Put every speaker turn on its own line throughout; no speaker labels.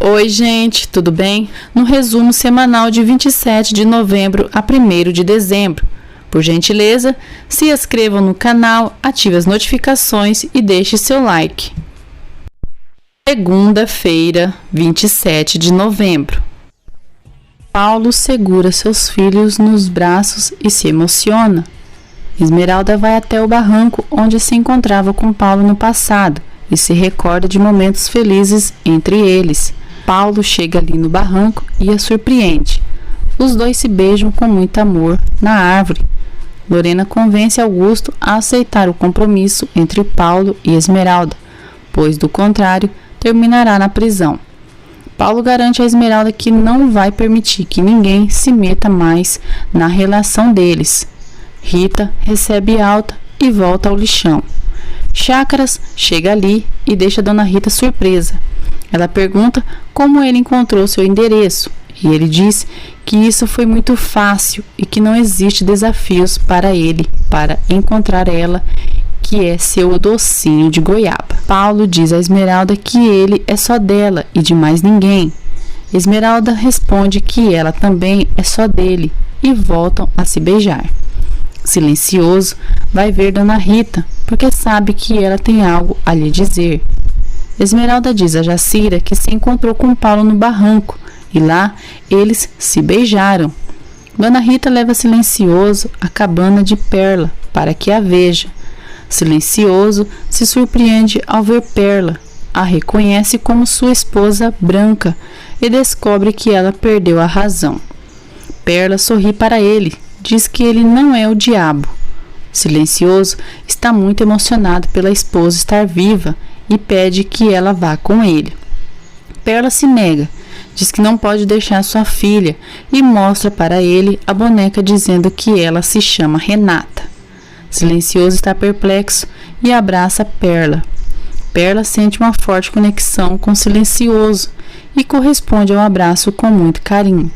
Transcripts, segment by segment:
Oi, gente, tudo bem? No resumo semanal de 27 de novembro a 1º de dezembro. Por gentileza, se inscrevam no canal, ative as notificações e deixe seu like. Segunda-feira, 27 de novembro. Paulo segura seus filhos nos braços e se emociona. Esmeralda vai até o barranco onde se encontrava com Paulo no passado e se recorda de momentos felizes entre eles. Paulo chega ali no barranco e a surpreende. Os dois se beijam com muito amor na árvore. Lorena convence Augusto a aceitar o compromisso entre Paulo e Esmeralda, pois, do contrário, terminará na prisão. Paulo garante a Esmeralda que não vai permitir que ninguém se meta mais na relação deles. Rita recebe alta e volta ao lixão. Chácaras chega ali e deixa Dona Rita surpresa. Ela pergunta como ele encontrou seu endereço e ele diz que isso foi muito fácil e que não existe desafios para ele para encontrar ela, que é seu docinho de goiaba. Paulo diz a Esmeralda que ele é só dela e de mais ninguém. Esmeralda responde que ela também é só dele e voltam a se beijar. Silencioso, vai ver Dona Rita, porque sabe que ela tem algo a lhe dizer. Esmeralda diz a Jacira que se encontrou com Paulo no barranco e lá eles se beijaram. Dona Rita leva Silencioso à cabana de Perla para que a veja. Silencioso se surpreende ao ver Perla, a reconhece como sua esposa branca e descobre que ela perdeu a razão. Perla sorri para ele, diz que ele não é o diabo. Silencioso está muito emocionado pela esposa estar viva e pede que ela vá com ele. Perla se nega, diz que não pode deixar sua filha e mostra para ele a boneca dizendo que ela se chama Renata. Silencioso está perplexo e abraça Perla. Perla sente uma forte conexão com Silencioso e corresponde ao abraço com muito carinho.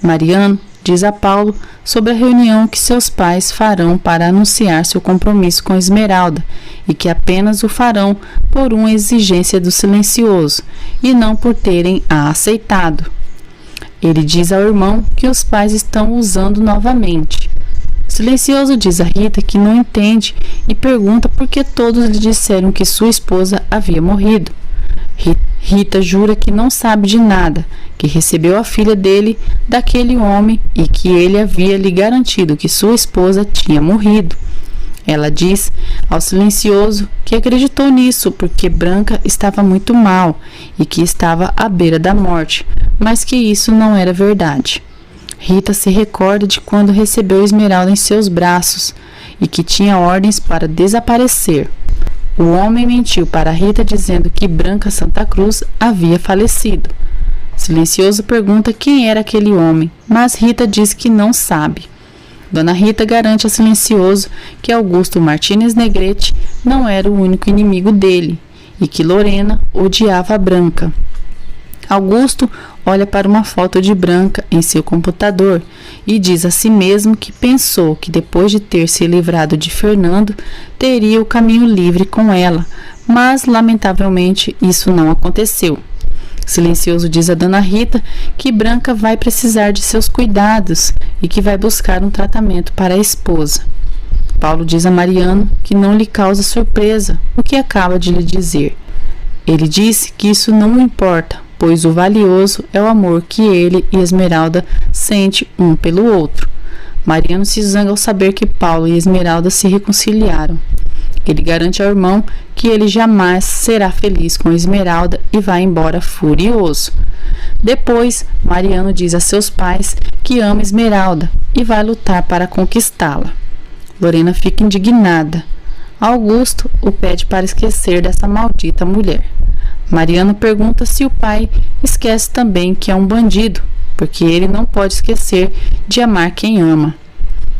Mariano diz a Paulo sobre a reunião que seus pais farão para anunciar seu compromisso com Esmeralda e que apenas o farão por uma exigência do Silencioso e não por terem a aceitado. Ele diz ao irmão que os pais estão usando novamente. Silencioso diz a Rita que não entende e pergunta por que todos lhe disseram que sua esposa havia morrido. Rita jura que não sabe de nada, que recebeu a filha dele daquele homem e que ele havia lhe garantido que sua esposa tinha morrido. Ela diz ao Silencioso que acreditou nisso porque Branca estava muito mal e que estava à beira da morte, mas que isso não era verdade. Rita se recorda de quando recebeu Esmeralda em seus braços e que tinha ordens para desaparecer. O homem mentiu para Rita dizendo que Branca Santa Cruz havia falecido. Silencioso pergunta quem era aquele homem, mas Rita diz que não sabe. Dona Rita garante a Silencioso que Augusto Martínez Negrete não era o único inimigo dele e que Lorena odiava a Branca. Augusto olha para uma foto de Branca em seu computador e diz a si mesmo que pensou que depois de ter se livrado de Fernando, teria o caminho livre com ela, mas lamentavelmente isso não aconteceu. Silencioso diz a Dona Rita que Branca vai precisar de seus cuidados e que vai buscar um tratamento para a esposa. Paulo diz a Mariano que não lhe causa surpresa o que acaba de lhe dizer. Ele disse que isso não importa, pois o valioso é o amor que ele e Esmeralda sentem um pelo outro. Mariano se zanga ao saber que Paulo e Esmeralda se reconciliaram. Ele garante ao irmão que ele jamais será feliz com Esmeralda e vai embora furioso. Depois, Mariano diz a seus pais que ama Esmeralda e vai lutar para conquistá-la. Lorena fica indignada. Augusto o pede para esquecer dessa maldita mulher. Mariano pergunta se o pai esquece também que é um bandido, porque ele não pode esquecer de amar quem ama.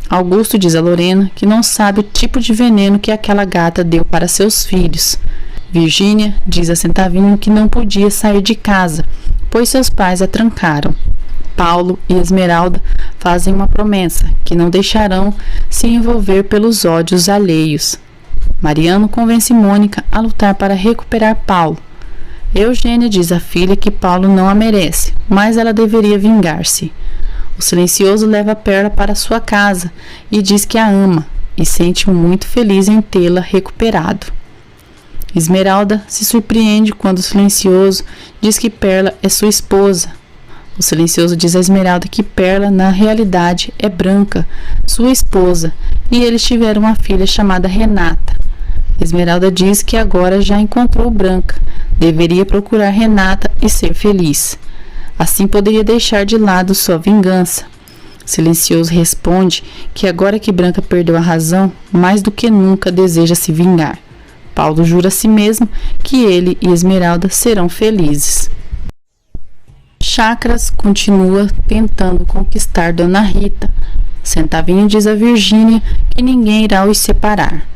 Augusto diz a Lorena que não sabe o tipo de veneno que aquela gata deu para seus filhos. Virgínia diz a Centavinho que não podia sair de casa, pois seus pais a trancaram. Paulo e Esmeralda fazem uma promessa que não deixarão se envolver pelos ódios alheios. Mariano convence Mônica a lutar para recuperar Paulo. Eugênia diz à filha que Paulo não a merece, mas ela deveria vingar-se. O silencioso leva Perla para sua casa e diz que a ama e sente muito feliz em tê-la recuperado. Esmeralda se surpreende quando o silencioso diz que Perla é sua esposa. O silencioso diz a Esmeralda que Perla, na realidade, é Branca, sua esposa, e eles tiveram uma filha chamada Renata. Esmeralda diz que agora já encontrou Branca, deveria procurar Renata e ser feliz. Assim poderia deixar de lado sua vingança. Silencioso responde que agora que Branca perdeu a razão, mais do que nunca deseja se vingar. Paulo jura a si mesmo que ele e Esmeralda serão felizes. Chacras continua tentando conquistar Dona Rita. Centavinho diz a Virgínia que ninguém irá os separar.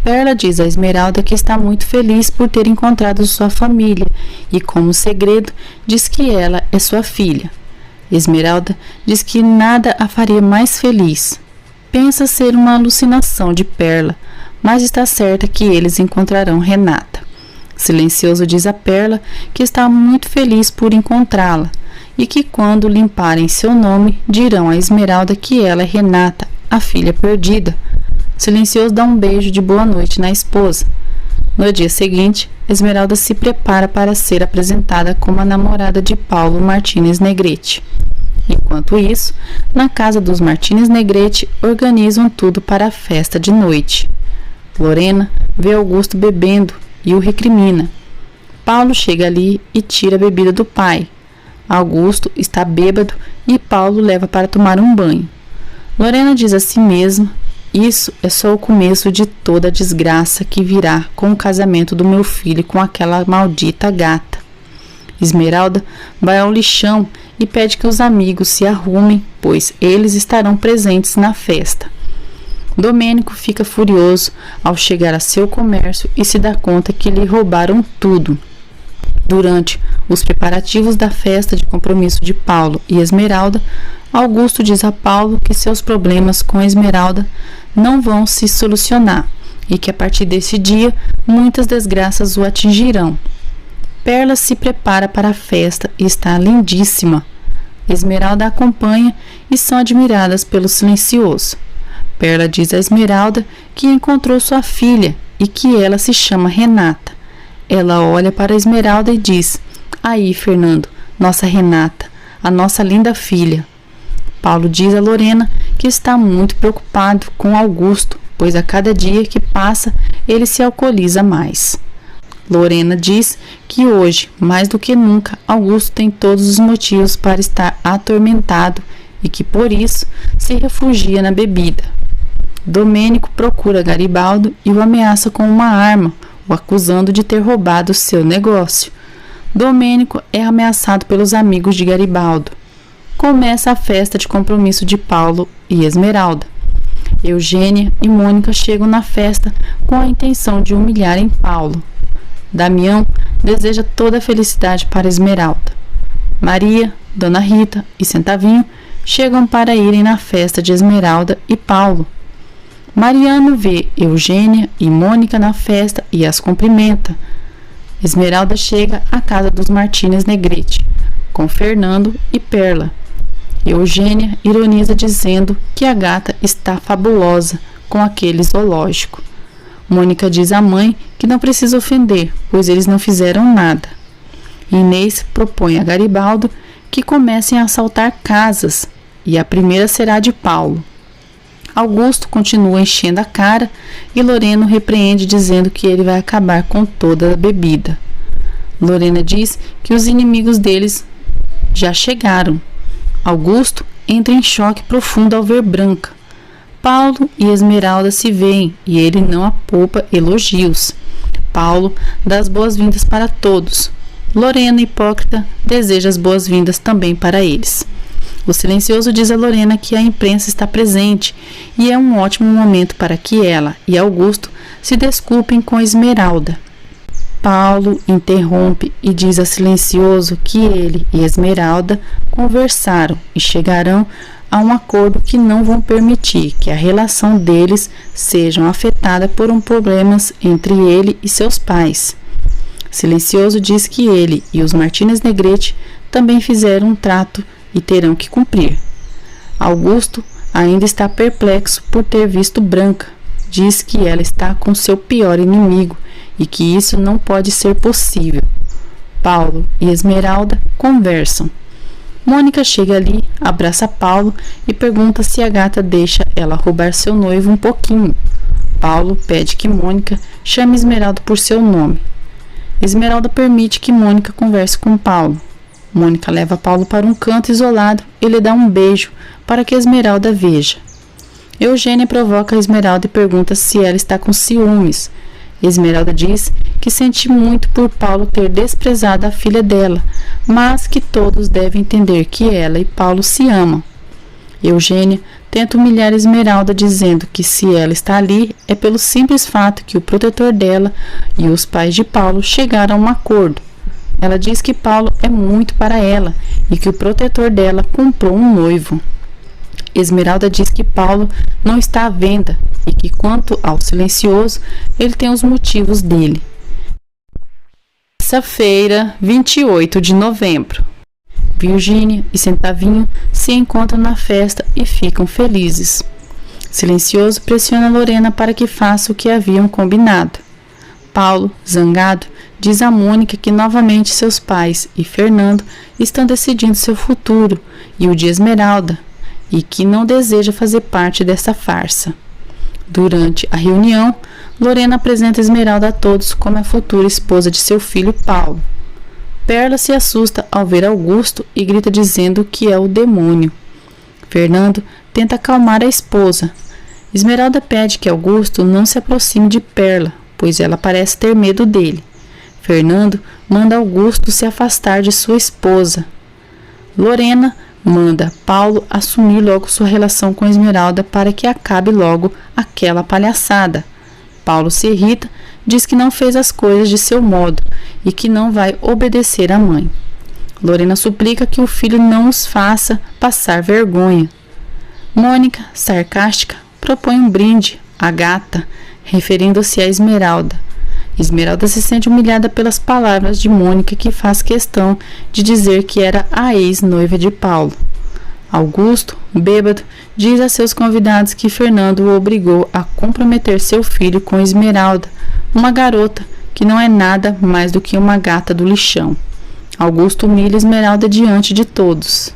Perla diz a Esmeralda que está muito feliz por ter encontrado sua família e, como segredo, diz que ela é sua filha. Esmeralda diz que nada a faria mais feliz. Pensa ser uma alucinação de Perla, mas está certa que eles encontrarão Renata. Silencioso diz a Perla que está muito feliz por encontrá-la e que quando limparem seu nome dirão a Esmeralda que ela é Renata, a filha perdida. Silencioso dá um beijo de boa noite na esposa. No dia seguinte, Esmeralda se prepara para ser apresentada como a namorada de Paulo Martínez Negrete. Enquanto isso, na casa dos Martínez Negrete, organizam tudo para a festa de noite. Lorena vê Augusto bebendo e o recrimina. Paulo chega ali e tira a bebida do pai. Augusto está bêbado e Paulo leva para tomar um banho. Lorena diz a si mesma: isso é só o começo de toda a desgraça que virá com o casamento do meu filho com aquela maldita gata. Esmeralda vai ao lixão e pede que os amigos se arrumem, pois eles estarão presentes na festa. Domênico fica furioso ao chegar a seu comércio e se dá conta que lhe roubaram tudo. Durante os preparativos da festa de compromisso de Paulo e Esmeralda, Augusto diz a Paulo que seus problemas com Esmeralda não vão se solucionar e que a partir desse dia muitas desgraças o atingirão. Perla se prepara para a festa e está lindíssima. Esmeralda a acompanha e são admiradas pelo silencioso. Perla diz a Esmeralda que encontrou sua filha e que ela se chama Renata. Ela olha para a Esmeralda e diz: aí, Fernando, nossa Renata, a nossa linda filha. Paulo diz a Lorena que está muito preocupado com Augusto, pois a cada dia que passa ele se alcooliza mais. Lorena diz que hoje, mais do que nunca, Augusto tem todos os motivos para estar atormentado e que por isso se refugia na bebida. Domênico procura Garibaldo e o ameaça com uma arma, o acusando de ter roubado seu negócio. Domênico é ameaçado pelos amigos de Garibaldo. Começa a festa de compromisso de Paulo e Esmeralda. Eugênia e Mônica chegam na festa com a intenção de humilharem Paulo. Damião deseja toda a felicidade para Esmeralda. Maria, Dona Rita e Centavinho chegam para irem na festa de Esmeralda e Paulo. Mariano vê Eugênia e Mônica na festa e as cumprimenta. Esmeralda chega à casa dos Martínez Negrete, com Fernando e Perla. Eugênia ironiza dizendo que a gata está fabulosa com aquele zoológico. Mônica diz à mãe que não precisa ofender, pois eles não fizeram nada. Inês propõe a Garibaldo que comecem a assaltar casas, e a primeira será de Paulo. Augusto continua enchendo a cara e Lorena repreende dizendo que ele vai acabar com toda a bebida. Lorena diz que os inimigos deles já chegaram. Augusto entra em choque profundo ao ver Branca. Paulo e Esmeralda se veem e ele não a poupa elogios. Paulo dá as boas-vindas para todos. Lorena, hipócrita, deseja as boas-vindas também para eles. O silencioso diz a Lorena que a imprensa está presente e é um ótimo momento para que ela e Augusto se desculpem com Esmeralda. Paulo interrompe e diz a silencioso que ele e Esmeralda conversaram e chegarão a um acordo que não vão permitir que a relação deles seja afetada por problemas entre ele e seus pais. Silencioso diz que ele e os Martínez Negrete também fizeram um trato e terão que cumprir. Augusto ainda está perplexo por ter visto Branca. Diz que ela está com seu pior inimigo e que isso não pode ser possível. Paulo e Esmeralda conversam. Mônica chega ali, abraça Paulo e pergunta se a gata deixa ela roubar seu noivo um pouquinho. Paulo pede que Mônica chame Esmeralda por seu nome. Esmeralda permite que Mônica converse com Paulo. Mônica leva Paulo para um canto isolado e lhe dá um beijo para que Esmeralda veja. Eugênia provoca a Esmeralda e pergunta se ela está com ciúmes. Esmeralda diz que sente muito por Paulo ter desprezado a filha dela, mas que todos devem entender que ela e Paulo se amam. Eugênia tenta humilhar Esmeralda dizendo que se ela está ali é pelo simples fato que o protetor dela e os pais de Paulo chegaram a um acordo. Ela diz que Paulo é muito para ela e que o protetor dela comprou um noivo. Esmeralda diz que Paulo não está à venda e que, quanto ao Silencioso, ele tem os motivos dele. Terça-feira, 28 de novembro. Virgínia e Centavinho se encontram na festa e ficam felizes. Silencioso pressiona Lorena para que faça o que haviam combinado. Paulo, zangado, diz a Mônica que novamente seus pais e Fernando estão decidindo seu futuro e o de Esmeralda, e que não deseja fazer parte dessa farsa. Durante a reunião, Lorena apresenta Esmeralda a todos como a futura esposa de seu filho Paulo. Perla se assusta ao ver Augusto e grita dizendo que é o demônio. Fernando tenta acalmar a esposa. Esmeralda pede que Augusto não se aproxime de Perla, pois ela parece ter medo dele. Fernando manda Augusto se afastar de sua esposa. Lorena manda Paulo assumir logo sua relação com Esmeralda para que acabe logo aquela palhaçada. Paulo se irrita, diz que não fez as coisas de seu modo e que não vai obedecer à mãe. Lorena suplica que o filho não os faça passar vergonha. Mônica, sarcástica, propõe um brinde à gata, referindo-se a Esmeralda. Esmeralda se sente humilhada pelas palavras de Mônica, que faz questão de dizer que era a ex-noiva de Paulo. Augusto, bêbado, diz a seus convidados que Fernando o obrigou a comprometer seu filho com Esmeralda, uma garota que não é nada mais do que uma gata do lixão. Augusto humilha Esmeralda diante de todos.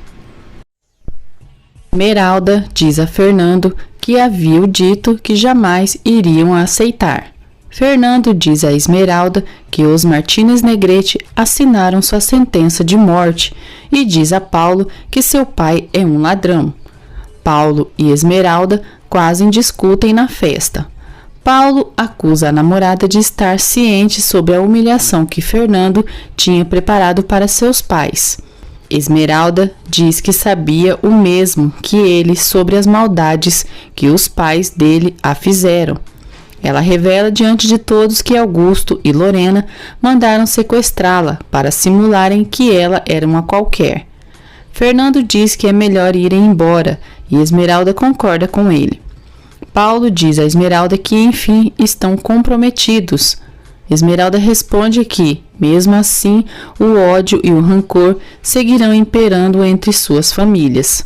Esmeralda diz a Fernando que havia dito que jamais iriam aceitar. Fernando diz a Esmeralda que os Martínez Negrete assinaram sua sentença de morte e diz a Paulo que seu pai é um ladrão. Paulo e Esmeralda quase discutem na festa. Paulo acusa a namorada de estar ciente sobre a humilhação que Fernando tinha preparado para seus pais. Esmeralda diz que sabia o mesmo que ele sobre as maldades que os pais dele a fizeram. Ela revela diante de todos que Augusto e Lorena mandaram sequestrá-la para simularem que ela era uma qualquer. Fernando diz que é melhor irem embora e Esmeralda concorda com ele. Paulo diz a Esmeralda que, enfim, estão comprometidos. Esmeralda responde que, mesmo assim, o ódio e o rancor seguirão imperando entre suas famílias.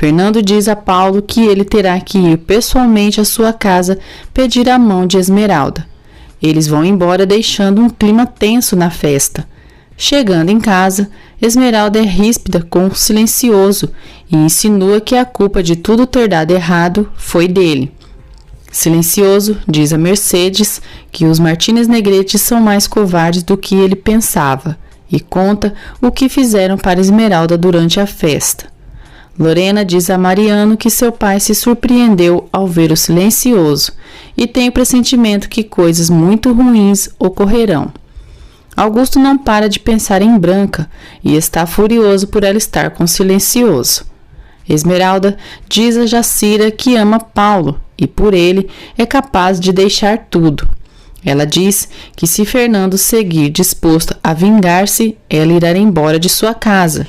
Fernando diz a Paulo que ele terá que ir pessoalmente à sua casa pedir a mão de Esmeralda. Eles vão embora deixando um clima tenso na festa. Chegando em casa, Esmeralda é ríspida com o Silencioso e insinua que a culpa de tudo ter dado errado foi dele. Silencioso diz a Mercedes que os Martínez Negrete são mais covardes do que ele pensava e conta o que fizeram para Esmeralda durante a festa. Lorena diz a Mariano que seu pai se surpreendeu ao ver o Silencioso e tem o pressentimento que coisas muito ruins ocorrerão. Augusto não para de pensar em Branca e está furioso por ela estar com o Silencioso. Esmeralda diz a Jacira que ama Paulo e por ele é capaz de deixar tudo. Ela diz que se Fernando seguir disposto a vingar-se, ela irá embora de sua casa.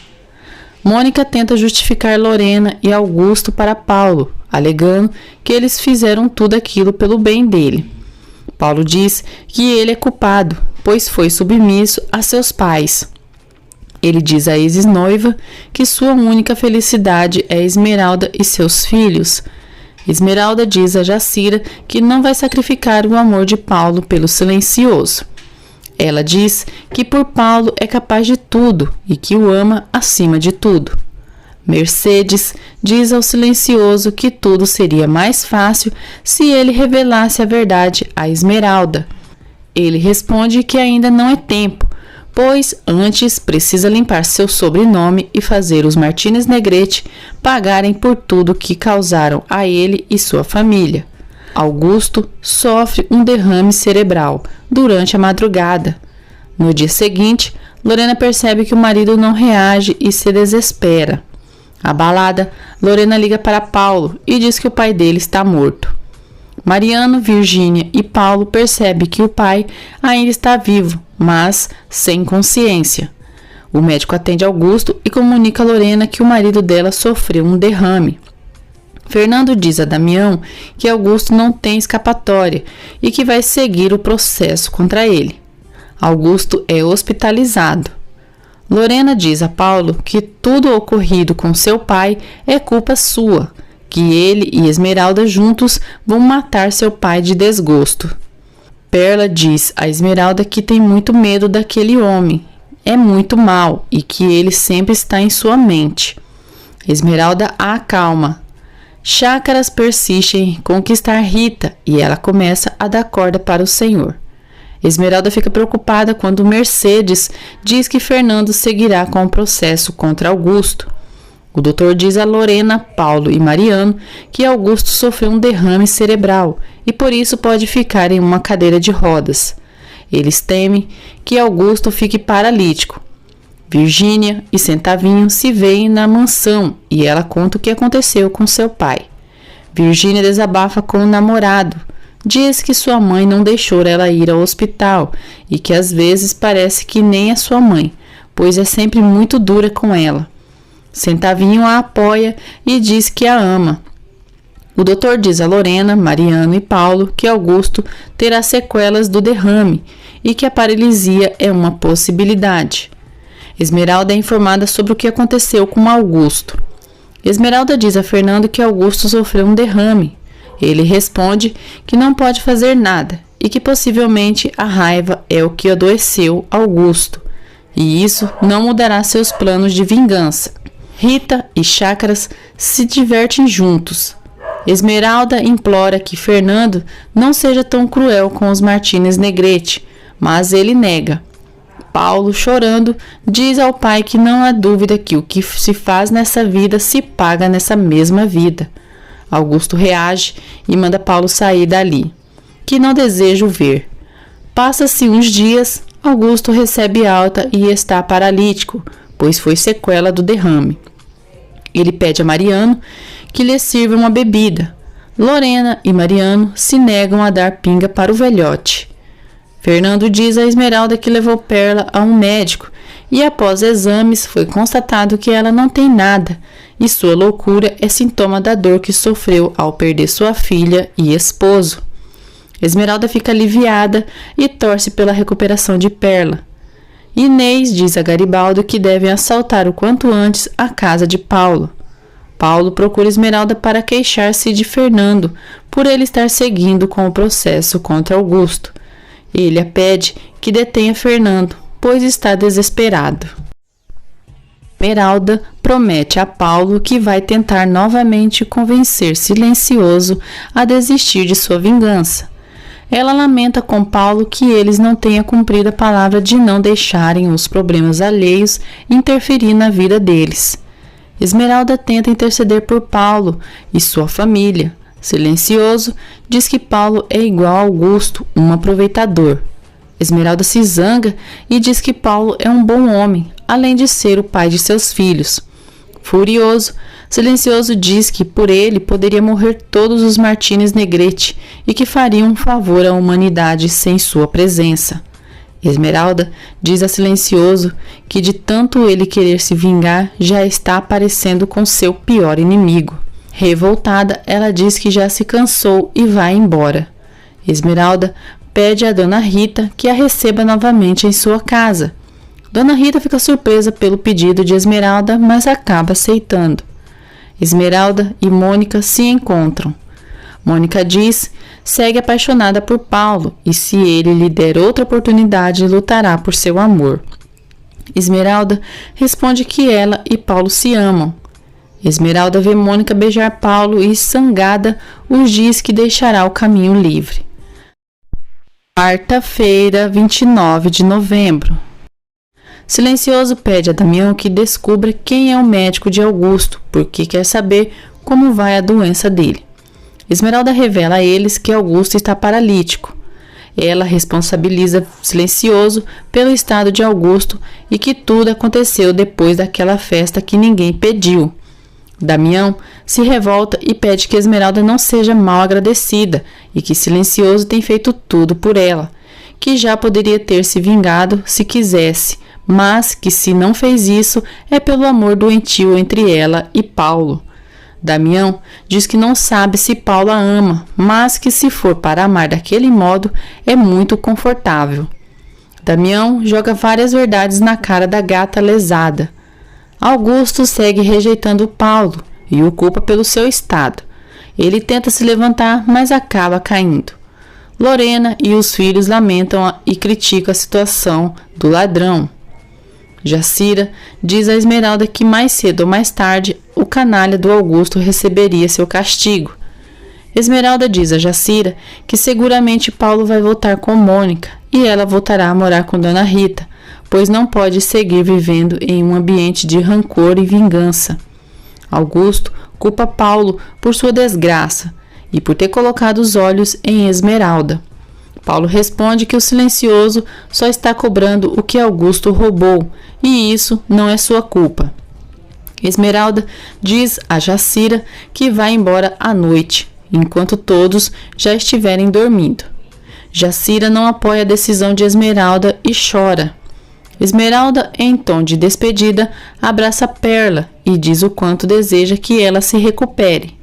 Mônica tenta justificar Lorena e Augusto para Paulo, alegando que eles fizeram tudo aquilo pelo bem dele. Paulo diz que ele é culpado, pois foi submisso a seus pais. Ele diz à ex-noiva que sua única felicidade é Esmeralda e seus filhos. Esmeralda diz a Jacira que não vai sacrificar o amor de Paulo pelo silencioso. Ela diz que por Paulo é capaz de tudo e que o ama acima de tudo. Mercedes diz ao silencioso que tudo seria mais fácil se ele revelasse a verdade a Esmeralda. Ele responde que ainda não é tempo, pois antes precisa limpar seu sobrenome e fazer os Martínez Negrete pagarem por tudo que causaram a ele e sua família. Augusto sofre um derrame cerebral durante a madrugada. No dia seguinte, Lorena percebe que o marido não reage e se desespera. Abalada, Lorena liga para Paulo e diz que o pai dele está morto. Mariano, Virgínia e Paulo percebem que o pai ainda está vivo, mas sem consciência. O médico atende Augusto e comunica a Lorena que o marido dela sofreu um derrame. Fernando diz a Damião que Augusto não tem escapatória e que vai seguir o processo contra ele. Augusto é hospitalizado. Lorena diz a Paulo que tudo ocorrido com seu pai é culpa sua, que ele e Esmeralda juntos vão matar seu pai de desgosto. Perla diz a Esmeralda que tem muito medo daquele homem, é muito mau e que ele sempre está em sua mente. Esmeralda a acalma. Chácaras persiste em conquistar Rita e ela começa a dar corda para o senhor. Esmeralda fica preocupada quando Mercedes diz que Fernando seguirá com o processo contra Augusto. O doutor diz a Lorena, Paulo e Mariano que Augusto sofreu um derrame cerebral e por isso pode ficar em uma cadeira de rodas. Eles temem que Augusto fique paralítico. Virgínia e Centavinho se veem na mansão e ela conta o que aconteceu com seu pai. Virgínia desabafa com o namorado. Diz que sua mãe não deixou ela ir ao hospital e que às vezes parece que nem é sua mãe, pois é sempre muito dura com ela. Centavinho a apoia e diz que a ama. O doutor diz a Lorena, Mariano e Paulo que Augusto terá sequelas do derrame e que a paralisia é uma possibilidade. Esmeralda é informada sobre o que aconteceu com Augusto. Esmeralda diz a Fernando que Augusto sofreu um derrame. Ele responde que não pode fazer nada e que possivelmente a raiva é o que adoeceu Augusto, e isso não mudará seus planos de vingança. Rita e Chácaras se divertem juntos. Esmeralda implora que Fernando não seja tão cruel com os Martínez Negrete, mas ele nega. Paulo, chorando, diz ao pai que não há dúvida que o que se faz nessa vida se paga nessa mesma vida. Augusto reage e manda Paulo sair dali, que não deseja o ver. Passa-se uns dias, Augusto recebe alta e está paralítico, pois foi sequela do derrame. Ele pede a Mariano que lhe sirva uma bebida. Lorena e Mariano se negam a dar pinga para o velhote. Fernando diz a Esmeralda que levou Perla a um médico e após exames foi constatado que ela não tem nada e sua loucura é sintoma da dor que sofreu ao perder sua filha e esposo. Esmeralda fica aliviada e torce pela recuperação de Perla. Inês diz a Garibaldo que devem assaltar o quanto antes a casa de Paulo. Paulo procura Esmeralda para queixar-se de Fernando por ele estar seguindo com o processo contra Augusto. Ele a pede que detenha Fernando, pois está desesperado. Esmeralda promete a Paulo que vai tentar novamente convencer Silencioso a desistir de sua vingança. Ela lamenta com Paulo que eles não tenham cumprido a palavra de não deixarem os problemas alheios interferir na vida deles. Esmeralda tenta interceder por Paulo e sua família. Silencioso diz que Paulo é igual a Augusto, um aproveitador. Esmeralda se zanga e diz que Paulo é um bom homem, além de ser o pai de seus filhos. Furioso, Silencioso diz que por ele poderia morrer todos os Martínez Negrete e que faria um favor à humanidade sem sua presença. Esmeralda diz a Silencioso que de tanto ele querer se vingar, já está aparecendo com seu pior inimigo. Revoltada, ela diz que já se cansou e vai embora. Esmeralda pede a Dona Rita que a receba novamente em sua casa. Dona Rita fica surpresa pelo pedido de Esmeralda, mas acaba aceitando. Esmeralda e Mônica se encontram. Mônica segue apaixonada por Paulo e, se ele lhe der outra oportunidade, lutará por seu amor. Esmeralda responde que ela e Paulo se amam. Esmeralda vê Mônica beijar Paulo e, zangada, os diz que deixará o caminho livre. Quarta-feira, 29 de novembro. Silencioso pede a Damião que descubra quem é o médico de Augusto, porque quer saber como vai a doença dele. Esmeralda revela a eles que Augusto está paralítico. Ela responsabiliza Silencioso pelo estado de Augusto e que tudo aconteceu depois daquela festa que ninguém pediu. Damião se revolta e pede que Esmeralda não seja mal agradecida e que Silencioso tem feito tudo por ela, que já poderia ter se vingado se quisesse, mas que se não fez isso é pelo amor doentio entre ela e Paulo. Damião diz que não sabe se Paulo a ama, mas que se for para amar daquele modo é muito confortável. Damião joga várias verdades na cara da gata lesada. Augusto segue rejeitando Paulo e o culpa pelo seu estado. Ele tenta se levantar, mas acaba caindo. Lorena e os filhos lamentam e criticam a situação do ladrão. Jacira diz a Esmeralda que mais cedo ou mais tarde o canalha do Augusto receberia seu castigo. Esmeralda diz a Jacira que seguramente Paulo vai voltar com Mônica e ela voltará a morar com Dona Rita, pois não pode seguir vivendo em um ambiente de rancor e vingança. Augusto culpa Paulo por sua desgraça e por ter colocado os olhos em Esmeralda. Paulo responde que o Silencioso só está cobrando o que Augusto roubou e isso não é sua culpa. Esmeralda diz a Jacira que vai embora à noite, enquanto todos já estiverem dormindo. Jacira não apoia a decisão de Esmeralda e chora. Esmeralda, em tom de despedida, abraça Perla e diz o quanto deseja que ela se recupere.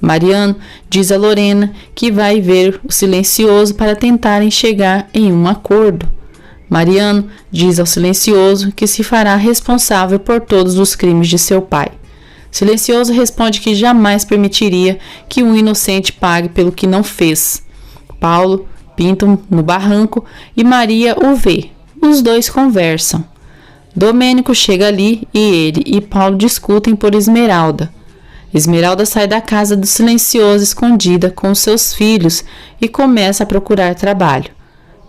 Mariano diz a Lorena que vai ver o Silencioso para tentarem chegar em um acordo. Mariano diz ao Silencioso que se fará responsável por todos os crimes de seu pai. Silencioso responde que jamais permitiria que um inocente pague pelo que não fez. Paulo pinta no barranco e Maria o vê. Os dois conversam. Domênico chega ali e ele e Paulo discutem por Esmeralda. Esmeralda sai da casa do Silencioso escondida com seus filhos e começa a procurar trabalho.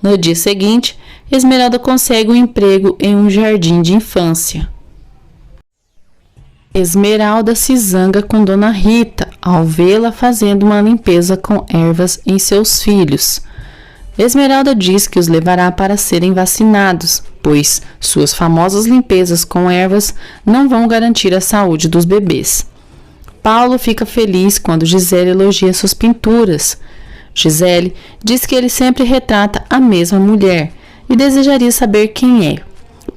No dia seguinte, Esmeralda consegue um emprego em um jardim de infância. Esmeralda se zanga com Dona Rita ao vê-la fazendo uma limpeza com ervas em seus filhos. Esmeralda diz que os levará para serem vacinados, pois suas famosas limpezas com ervas não vão garantir a saúde dos bebês. Paulo fica feliz quando Gisele elogia suas pinturas. Gisele diz que ele sempre retrata a mesma mulher e desejaria saber quem é.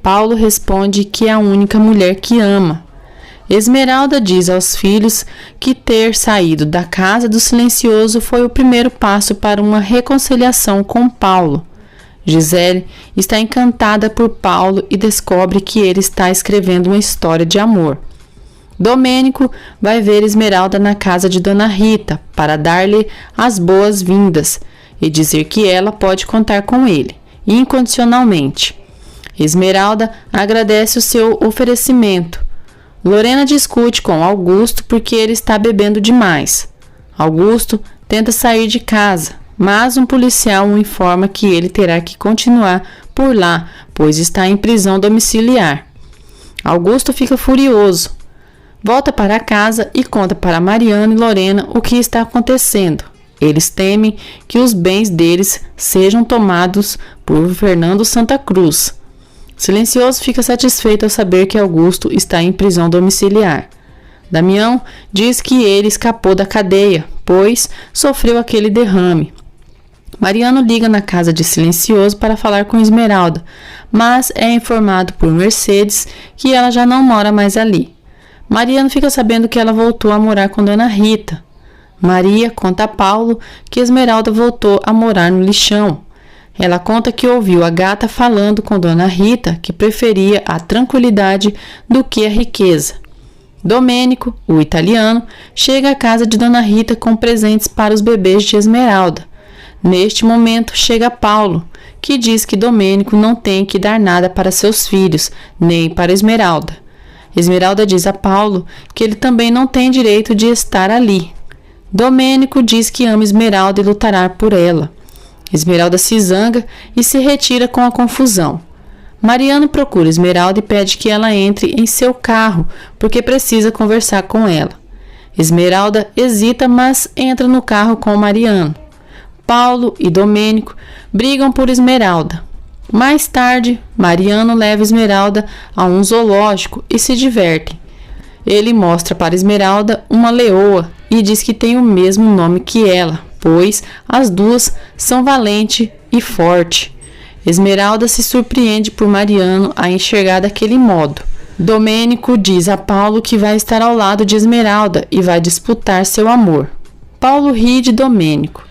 Paulo responde que é a única mulher que ama. Esmeralda diz aos filhos que ter saído da casa do Silencioso foi o primeiro passo para uma reconciliação com Paulo. Gisele está encantada por Paulo e descobre que ele está escrevendo uma história de amor. Domênico vai ver Esmeralda na casa de Dona Rita para dar-lhe as boas-vindas e dizer que ela pode contar com ele, incondicionalmente. Esmeralda agradece o seu oferecimento. Lorena discute com Augusto porque ele está bebendo demais. Augusto tenta sair de casa, mas um policial o informa que ele terá que continuar por lá, pois está em prisão domiciliar. Augusto fica furioso. Volta para casa e conta para Mariano e Lorena o que está acontecendo. Eles temem que os bens deles sejam tomados por Fernando Santa Cruz. Silencioso fica satisfeito ao saber que Augusto está em prisão domiciliar. Damião diz que ele escapou da cadeia, pois sofreu aquele derrame. Mariano liga na casa de Silencioso para falar com Esmeralda, mas é informado por Mercedes que ela já não mora mais ali. Mariano fica sabendo que ela voltou a morar com Dona Rita. Maria conta a Paulo que Esmeralda voltou a morar no lixão. Ela conta que ouviu a gata falando com Dona Rita que preferia a tranquilidade do que a riqueza. Domênico, o italiano, chega à casa de Dona Rita com presentes para os bebês de Esmeralda. Neste momento chega Paulo, que diz que Domênico não tem que dar nada para seus filhos, nem para Esmeralda. Esmeralda diz a Paulo que ele também não tem direito de estar ali. Domênico diz que ama Esmeralda e lutará por ela. Esmeralda se zanga e se retira com a confusão. Mariano procura Esmeralda e pede que ela entre em seu carro, porque precisa conversar com ela. Esmeralda hesita, mas entra no carro com Mariano. Paulo e Domênico brigam por Esmeralda. Mais tarde, Mariano leva Esmeralda a um zoológico e se divertem. Ele mostra para Esmeralda uma leoa e diz que tem o mesmo nome que ela, pois as duas são valente e forte. Esmeralda se surpreende por Mariano a enxergar daquele modo. Domênico diz a Paulo que vai estar ao lado de Esmeralda e vai disputar seu amor. Paulo ri de Domênico.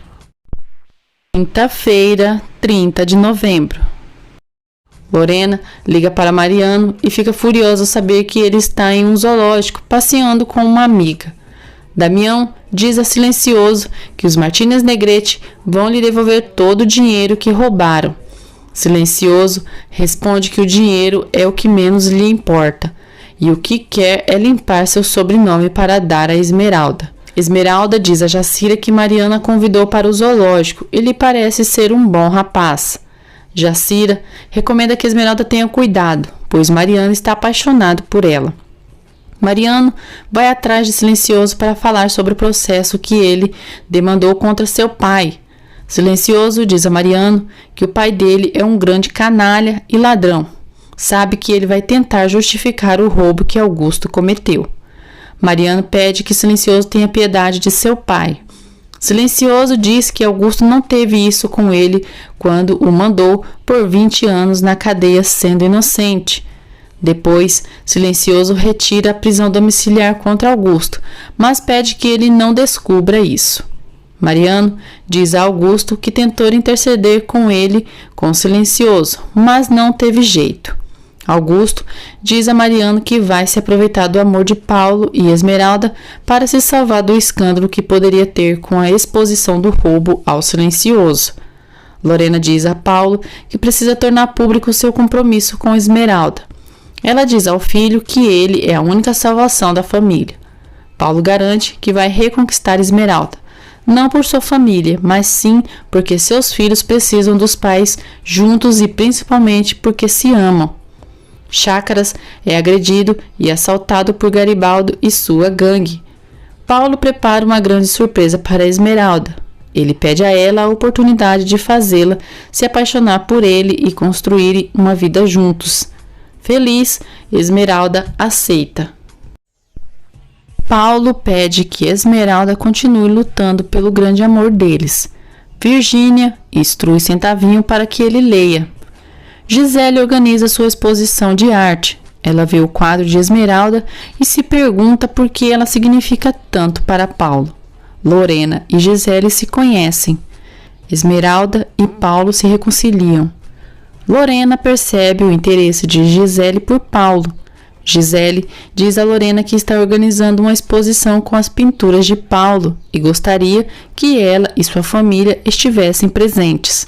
Quinta-feira, 30 de novembro. Lorena liga para Mariano e fica furiosa ao saber que ele está em um zoológico passeando com uma amiga. Damião diz a Silencioso que os Martinez Negrete vão lhe devolver todo o dinheiro que roubaram. Silencioso responde que o dinheiro é o que menos lhe importa e o que quer é limpar seu sobrenome para dar a Esmeralda. Esmeralda diz a Jacira que Mariana convidou para o zoológico e lhe parece ser um bom rapaz. Jacira recomenda que Esmeralda tenha cuidado, pois Mariano está apaixonado por ela. Mariano vai atrás de Silencioso para falar sobre o processo que ele demandou contra seu pai. Silencioso diz a Mariano que o pai dele é um grande canalha e ladrão. Sabe que ele vai tentar justificar o roubo que Augusto cometeu. Mariano pede que Silencioso tenha piedade de seu pai. Silencioso diz que Augusto não teve isso com ele quando o mandou por 20 anos na cadeia sendo inocente. Depois, Silencioso retira a prisão domiciliar contra Augusto, mas pede que ele não descubra isso. Mariano diz a Augusto que tentou interceder com ele com Silencioso, mas não teve jeito. Augusto diz a Mariano que vai se aproveitar do amor de Paulo e Esmeralda para se salvar do escândalo que poderia ter com a exposição do roubo ao Silencioso. Lorena diz a Paulo que precisa tornar público seu compromisso com Esmeralda. Ela diz ao filho que ele é a única salvação da família. Paulo garante que vai reconquistar Esmeralda, não por sua família, mas sim porque seus filhos precisam dos pais juntos e principalmente porque se amam. Chácaras é agredido e assaltado por Garibaldo e sua gangue. Paulo prepara uma grande surpresa para Esmeralda. Ele pede a ela a oportunidade de fazê-la se apaixonar por ele e construírem uma vida juntos. Feliz, Esmeralda aceita. Paulo pede que Esmeralda continue lutando pelo grande amor deles. Virgínia instrui Centavinho para que ele leia. Gisele organiza sua exposição de arte. Ela vê o quadro de Esmeralda e se pergunta por que ela significa tanto para Paulo. Lorena e Gisele se conhecem. Esmeralda e Paulo se reconciliam. Lorena percebe o interesse de Gisele por Paulo. Gisele diz a Lorena que está organizando uma exposição com as pinturas de Paulo e gostaria que ela e sua família estivessem presentes.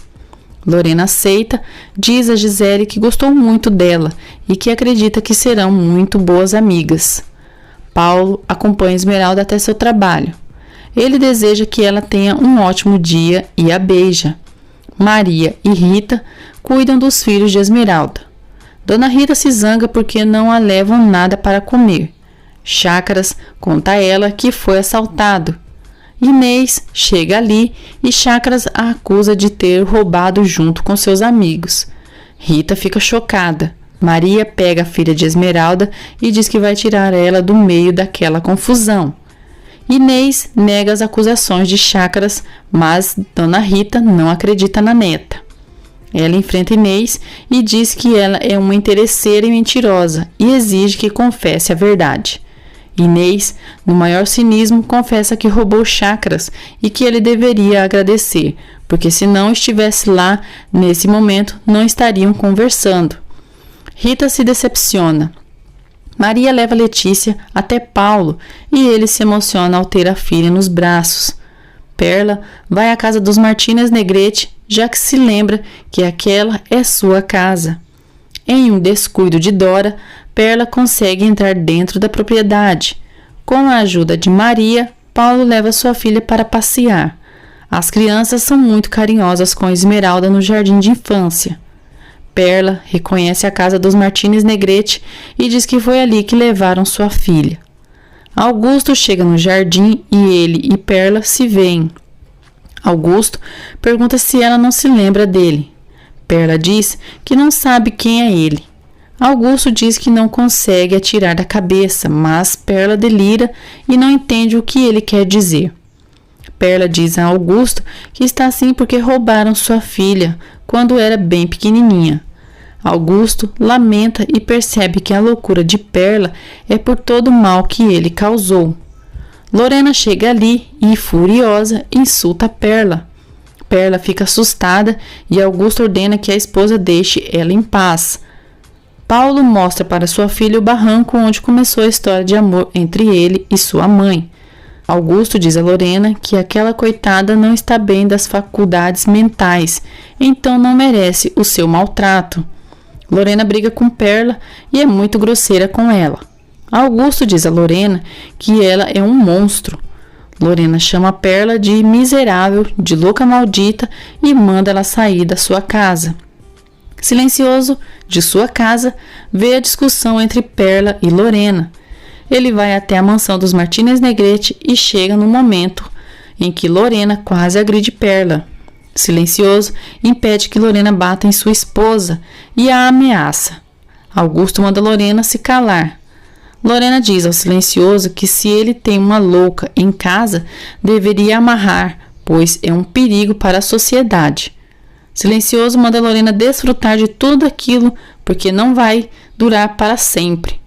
Lorena aceita, diz a Gisele que gostou muito dela e que acredita que serão muito boas amigas. Paulo acompanha Esmeralda até seu trabalho. Ele deseja que ela tenha um ótimo dia e a beija. Maria e Rita cuidam dos filhos de Esmeralda. Dona Rita se zanga porque não a levam nada para comer. Chácaras conta a ela que foi assaltado. Inês chega ali e Chácaras a acusa de ter roubado junto com seus amigos. Rita fica chocada. Maria pega a filha de Esmeralda e diz que vai tirar ela do meio daquela confusão. Inês nega as acusações de Chácaras, mas Dona Rita não acredita na neta. Ela enfrenta Inês e diz que ela é uma interesseira e mentirosa e exige que confesse a verdade. Inês, no maior cinismo, confessa que roubou chácaras e que ele deveria agradecer, porque se não estivesse lá, nesse momento, não estariam conversando. Rita se decepciona. Maria leva Letícia até Paulo e ele se emociona ao ter a filha nos braços. Perla vai à casa dos Martínez Negrete, já que se lembra que aquela é sua casa. Em um descuido de Dora, Perla consegue entrar dentro da propriedade. Com a ajuda de Maria, Paulo leva sua filha para passear. As crianças são muito carinhosas com Esmeralda no jardim de infância. Perla reconhece a casa dos Martínez Negrete e diz que foi ali que levaram sua filha. Augusto chega no jardim e ele e Perla se veem. Augusto pergunta se ela não se lembra dele. Perla diz que não sabe quem é ele. Augusto diz que não consegue atirar da cabeça, mas Perla delira e não entende o que ele quer dizer. Perla diz a Augusto que está assim porque roubaram sua filha quando era bem pequenininha. Augusto lamenta e percebe que a loucura de Perla é por todo o mal que ele causou. Lorena chega ali e, furiosa, insulta Perla. Perla fica assustada e Augusto ordena que a esposa deixe ela em paz. Paulo mostra para sua filha o barranco onde começou a história de amor entre ele e sua mãe. Augusto diz a Lorena que aquela coitada não está bem das faculdades mentais, então não merece o seu maltrato. Lorena briga com Perla e é muito grosseira com ela. Augusto diz a Lorena que ela é um monstro. Lorena chama Perla de miserável, de louca maldita e manda ela sair da sua casa. Silencioso, de sua casa, vê a discussão entre Perla e Lorena. Ele vai até a mansão dos Martínez Negrete e chega no momento em que Lorena quase agride Perla. Silencioso, impede que Lorena bata em sua esposa e a ameaça. Augusto manda Lorena se calar. Lorena diz ao Silencioso que se ele tem uma louca em casa, deveria amarrar, pois é um perigo para a sociedade. Silencioso manda Lorena desfrutar de tudo aquilo, porque não vai durar para sempre.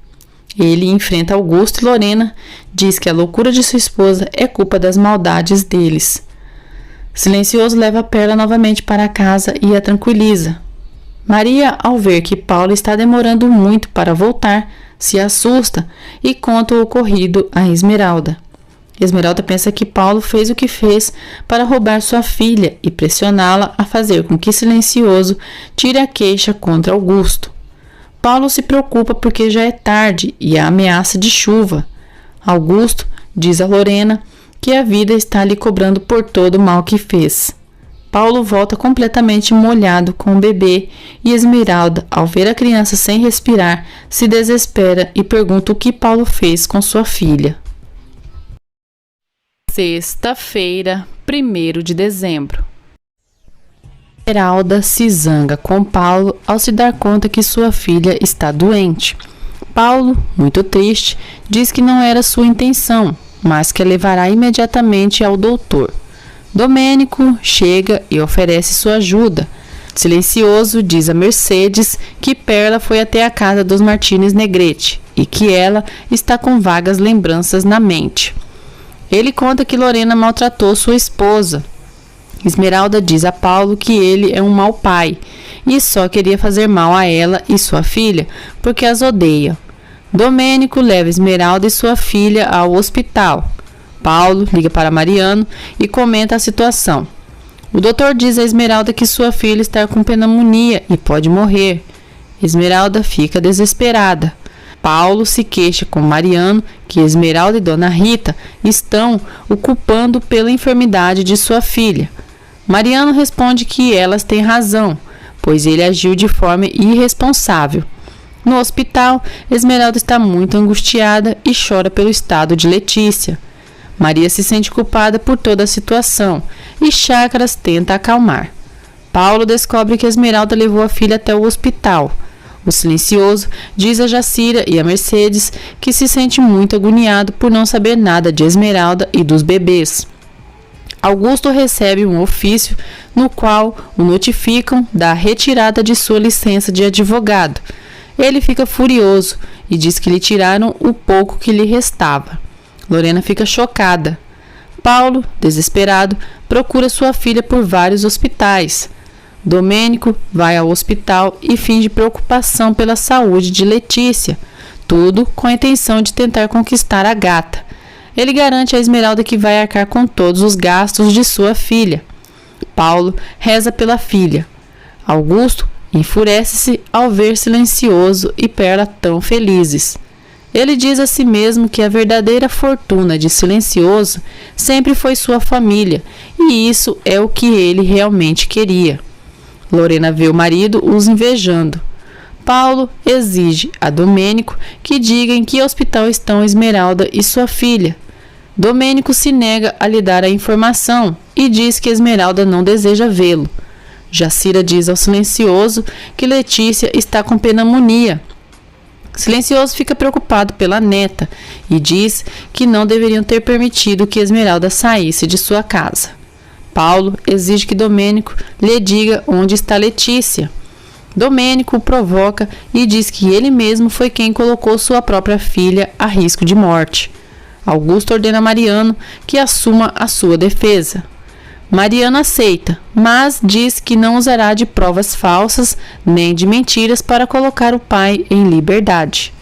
Ele enfrenta Augusto e Lorena, diz que a loucura de sua esposa é culpa das maldades deles. Silencioso leva a Perla novamente para casa e a tranquiliza. Maria, ao ver que Paulo está demorando muito para voltar, se assusta e conta o ocorrido a Esmeralda. Esmeralda pensa que Paulo fez o que fez para roubar sua filha e pressioná-la a fazer com que Silencioso tire a queixa contra Augusto. Paulo se preocupa porque já é tarde e há ameaça de chuva. Augusto diz a Lorena que a vida está lhe cobrando por todo o mal que fez. Paulo volta completamente molhado com o bebê e Esmeralda, ao ver a criança sem respirar, se desespera e pergunta o que Paulo fez com sua filha. Sexta-feira, 1º de dezembro. Esmeralda se zanga com Paulo ao se dar conta que sua filha está doente. Paulo, muito triste, diz que não era sua intenção, mas que a levará imediatamente ao doutor. Domênico chega e oferece sua ajuda. Silencioso diz a Mercedes que Perla foi até a casa dos Martínez Negrete e que ela está com vagas lembranças na mente. Ele conta que Lorena maltratou sua esposa. Esmeralda diz a Paulo que ele é um mau pai e só queria fazer mal a ela e sua filha porque as odeia. Domênico leva Esmeralda e sua filha ao hospital. Paulo liga para Mariano e comenta a situação. O doutor diz a Esmeralda que sua filha está com pneumonia e pode morrer. Esmeralda fica desesperada. Paulo se queixa com Mariano que Esmeralda e Dona Rita estão o culpando pela enfermidade de sua filha. Mariano responde que elas têm razão, pois ele agiu de forma irresponsável. No hospital, Esmeralda está muito angustiada e chora pelo estado de Letícia. Maria se sente culpada por toda a situação e Chácaras tenta acalmar. Paulo descobre que Esmeralda levou a filha até o hospital. O Silencioso diz a Jacira e a Mercedes que se sente muito agoniado por não saber nada de Esmeralda e dos bebês. Augusto recebe um ofício no qual o notificam da retirada de sua licença de advogado. Ele fica furioso e diz que lhe tiraram o pouco que lhe restava. Lorena fica chocada. Paulo, desesperado, procura sua filha por vários hospitais. Domênico vai ao hospital e finge preocupação pela saúde de Letícia, tudo com a intenção de tentar conquistar a gata. Ele garante a Esmeralda que vai arcar com todos os gastos de sua filha. Paulo reza pela filha. Augusto enfurece-se ao ver Silencioso e Perla tão felizes. Ele diz a si mesmo que a verdadeira fortuna de Silencioso sempre foi sua família, e isso é o que ele realmente queria. Lorena vê o marido os invejando. Paulo exige a Domênico que diga em que hospital estão Esmeralda e sua filha. Domênico se nega a lhe dar a informação e diz que Esmeralda não deseja vê-lo. Jacira diz ao Silencioso que Letícia está com pneumonia. Silencioso fica preocupado pela neta e diz que não deveriam ter permitido que Esmeralda saísse de sua casa. Paulo exige que Domênico lhe diga onde está Letícia. Domênico o provoca e diz que ele mesmo foi quem colocou sua própria filha a risco de morte. Augusto ordena a Mariano que assuma a sua defesa. Mariano aceita, mas diz que não usará de provas falsas nem de mentiras para colocar o pai em liberdade.